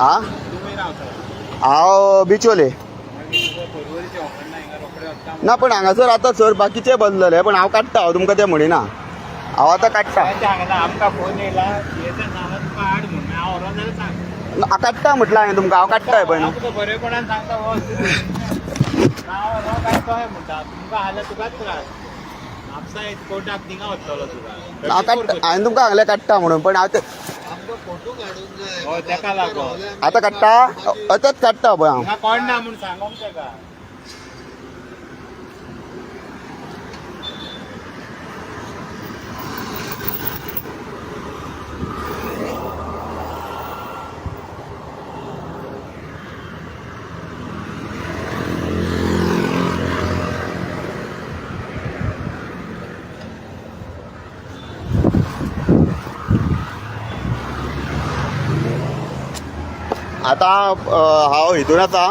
आ हांव बिचोले ना, पण हांगासर आतां सर बाकीचे बसलेले, पण हांव काडटा, हांव तुमकां तें म्हणिना, हांव आतां काडटा. आमकां फोन येयला तुका हाड म्हणून हांव व्हरोन जाल्यार सांग. काडटा म्हटलं हांवें तुमकां, हांव काडटाय पळय न्हू. तुका बरेपणान सांगता हो काय कळ्ळें म्हणटा तुमकां हाल्या तुकाच त्रास. म्हापसा कोर्टाक थिंगा वचतलो तुका. हांव काडटा, हांवें तुमकां सांगलें काडटा म्हणून, पण हांव फोटो काढून जाय. हो तेका लागून आतां काडटा, आतांच काडटा पळय हांव. हांगा कोण ना म्हणून सांगोंक तेका. आतां हांव हितून आसा